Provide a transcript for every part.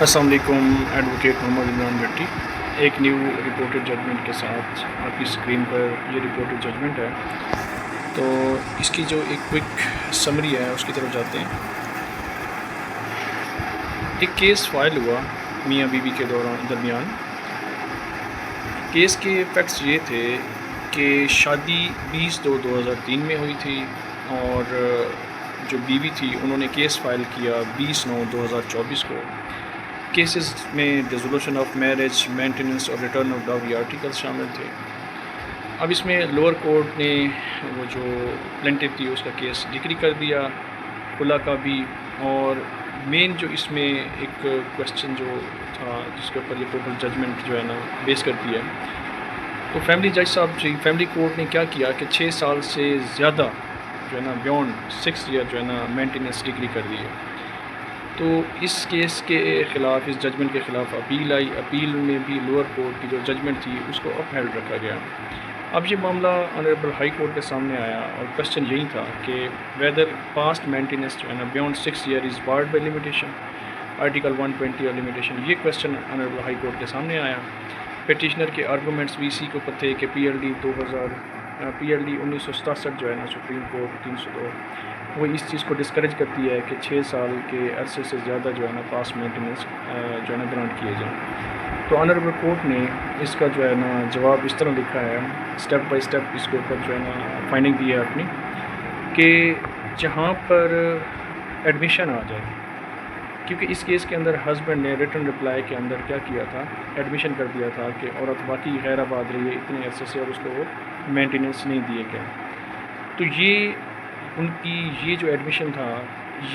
السلام علیکم، ایڈوکیٹ محمد عمران بھٹی ایک نیو رپورٹڈ ججمنٹ کے ساتھ آپ کی اسکرین پر یہ رپورٹڈ ججمنٹ ہے۔ تو اس کی جو ایک کوئک سمری ہے اس کی طرف جاتے ہیں۔ ایک کیس فائل ہوا میاں بیوی کے درمیان۔ کیس کے فیکٹس یہ تھے کہ شادی 20/2/2003 میں ہوئی تھی، اور جو بیوی تھی انہوں نے کیس فائل کیا 20/9/2024 کو۔ کیسز میں ریزولوشن آف میرج، مینٹیننس اور ریٹرن آف ڈاوری آرٹیکلز شامل تھے۔ اب اس میں لوور کورٹ نے وہ جو پلینٹیف تھی اس کا کیس ڈگری کر دیا، خلا کا بھی، اور مین جو اس میں ایک کویسچن جو تھا جس کے اوپر یہ ٹوٹل ججمنٹ جو ہے نا بیس کرتی ہے، تو فیملی جج صاحب فیملی کورٹ نے کیا کیا کہ 6 سال سے زیادہ جو ہے نا بیونڈ 6 ایئر جو ہے نا مینٹیننس ڈگری کر دی ہے۔ تو اس کیس کے خلاف، اس ججمنٹ کے خلاف اپیل آئی۔ اپیل میں بھی لوور کورٹ کی جو ججمنٹ تھی اس کو اپ ہیلڈ رکھا گیا۔ اب یہ معاملہ آنریبل ہائی کورٹ کے سامنے آیا، اور کویسچن یہی تھا کہ ویدر پاسٹ مینٹیننس جو ہے نا beyond 6 year is barred by limitation, article 120 اور لمیٹیشن۔ یہ کویسچن آنریبل ہائی کورٹ کے سامنے آیا۔ پیٹیشنر کے آرگومنٹس بھی اسی کے اوپر تھے کہ پی ایل ڈی 1967 جو ہے نا سپریم کورٹ 302 وہ اس چیز کو ڈسکریج کرتی ہے کہ 6 سال کے عرصے سے زیادہ جو ہے نا پاس مینٹیننس جو ہے نا گرانٹ کیے جائیں۔ تو آنریبل کورٹ نے اس کا جو ہے نا جواب اس طرح لکھا ہے، اسٹیپ بائی اسٹیپ اس کے اوپر جو ہے نا فائنڈنگ دی ہے اپنی، کہ جہاں پر ایڈمیشن آ جائے، کیونکہ اس کیس کے اندر ہسبینڈ نے ریٹن رپلائی کے اندر کیا کیا تھا، ایڈمیشن کر دیا تھا کہ عورت باقی غیر آباد رہی ہے اتنے عرصے سے اور اس کو وہ مینٹیننس نہیں دیے گئے۔ تو یہ ان کی یہ جو ایڈمیشن تھا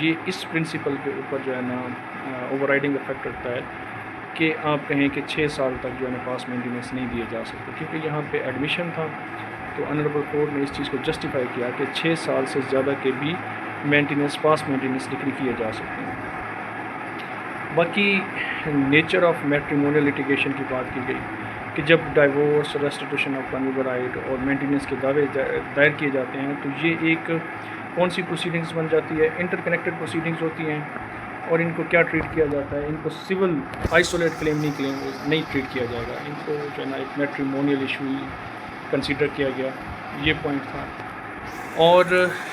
یہ اس پرنسپل کے اوپر جو ہے نا اوور رائڈنگ افیکٹ رکھتا ہے کہ آپ کہیں کہ 6 سال تک جو ہے نا پاس مینٹیننس نہیں دیے جا سکتے، کیونکہ یہاں پہ ایڈمیشن تھا۔ تو آنریبل کورٹ نے اس چیز کو جسٹیفائی کیا کہ 6 سال سے زیادہ کے بھی مینٹیننس، پاس مینٹیننس ڈگری کیے جا سکتے ہیں۔ باقی نیچر آف میٹریمونیل لیٹیگیشن کی بات کی گئی کہ جب ڈائیورس، ریسٹیٹیوشن آف کنجوگل رائٹ اور مینٹیننس کے دعوے دائر کیے جاتے ہیں تو یہ ایک کون سی پروسیڈنگز بن جاتی ہے، انٹر کنیکٹڈ پروسیڈنگز ہوتی ہیں، اور ان کو کیا ٹریٹ کیا جاتا ہے، ان کو سول آئسولیٹ کلیم نہیں ٹریٹ کیا جائے گا، ان کو جو ہے نا ایک میٹریمونیل ایشو کنسیڈر کیا گیا، یہ پوائنٹ تھا۔ اور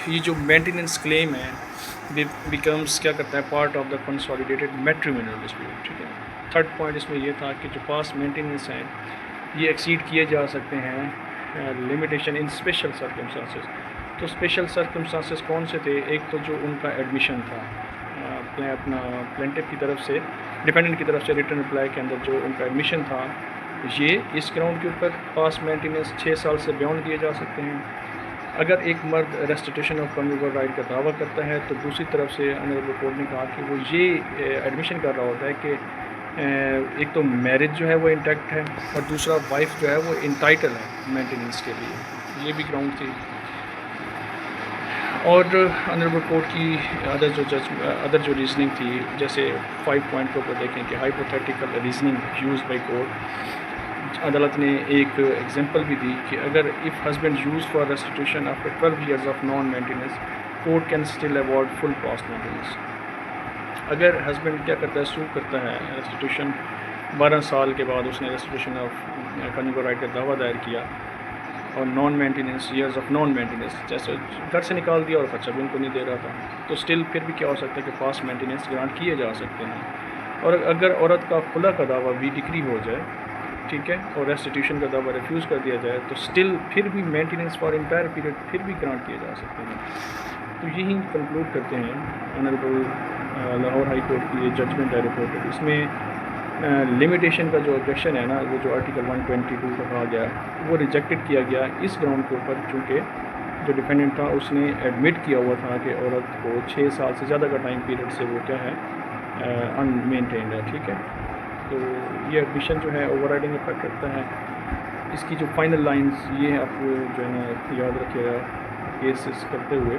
یہ جو مینٹیننس کلیم ہے بیکمز کیا کرتا ہے part of the consolidated میٹریمونیل dispute, ٹھیک ہے۔ تھرڈ پوائنٹ اس میں یہ تھا کہ جو پاس مینٹیننس ہیں یہ ایکسیڈ کیے جا سکتے ہیں لمیٹیشن ان اسپیشل سرکمسٹانسز۔ تو اسپیشل سرکمسٹانسز کون سے تھے؟ ایک تو جو ان کا ایڈمیشن تھا اپنا پلینٹیف کی طرف سے، ڈیفینڈنٹ کی طرف سے ریٹن رپلائی کے اندر جو ان کا ایڈمیشن تھا، یہ اس گراؤنڈ کے اوپر پاس مینٹیننس 6 سال سے بیونڈ دیے جا سکتے ہیں۔ اگر ایک مرد ریسٹیٹیوشن آف کنجوگل رائٹ کا دعویٰ کرتا ہے تو دوسری طرف سے آنریبل کورٹ نے کہا کہ وہ یہ ایڈمیشن کر رہا ہوتا ہے کہ ایک تو میرج جو ہے وہ انٹیکٹ ہے، اور دوسرا وائف جو ہے وہ انٹائٹل ہے مینٹیننس کے لیے، یہ بھی گراؤنڈ تھی۔ اور آنریبل کورٹ کی ادر جو ریزننگ تھی، جیسے 5 پوائنٹ کے اوپر دیکھیں کہ hypothetical reasoning use by court, عدالت نے ایک ایگزامپل بھی دی کہ اگر if husband use for restitution after 12 years of non maintenance court can still award full past maintenance. اگر ہسبینڈ کیا کرتا ہے، سو کرتا ہے ریسٹیٹیوشن، 12 سال کے بعد اس نے ریسٹیٹیوشن آف کنجوگل رائٹ کا دعویٰ دائر کیا، اور naan maintenance, years of non maintenance, جیسے گھر سے نکال دیا اور خرچہ بھی ان کو نہیں دے رہا تھا، تو اسٹل پھر بھی کیا ہو سکتا ہے کہ پاس مینٹیننس گرانٹ کیے جا سکتے ہیں۔ اور اگر عورت کا خلا کا دعویٰ بھی ڈگری ہو جائے، ٹھیک ہے، اور ریسٹیٹیوشن کا دعویٰ ریفیوز کر دیا جائے، تو اسٹل پھر بھی مینٹیننس فار انٹائر پیریڈ پھر بھی گرانٹ کیے جا سکتے ہیں۔ تو یہی کنکلوڈ کرتے ہیں آنریبل لاہور ہائی کورٹ کی یہ ججمنٹ ہے رپورٹڈ۔ اس میں لمیٹیشن کا جو آبجیکشن ہے نا، وہ جو آرٹیکل 122 کا کہا گیا وہ ریجیکٹڈ کیا گیا اس گراؤنڈ کے اوپر، چونکہ جو ڈیفینڈنٹ تھا اس نے ایڈمٹ کیا ہوا تھا کہ عورت کو 6 سال سے زیادہ کا ٹائم پیریڈ سے وہ کیا ہے ان مینٹینڈ ہے، ٹھیک ہے۔ تو یہ ایڈمیشن جو ہے اوور رائڈنگ افیکٹ رکھتا ہے۔ اس کی جو فائنل لائنز یہ آپ جو ہے نا یاد رکھیے گا کیسز کرتے ہوئے،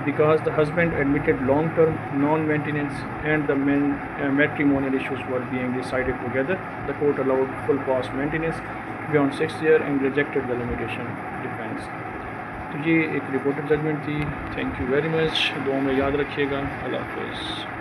because the husband admitted long-term non-maintenance and the matrimonial issues were being decided together, the court allowed full past maintenance beyond 6 years and rejected the limitation defense۔ تو یہ ایک رپورٹڈ ججمنٹ تھی۔ تھینک یو ویری مچ، دعاؤں میں یاد رکھیے گا۔ اللہ حافظ۔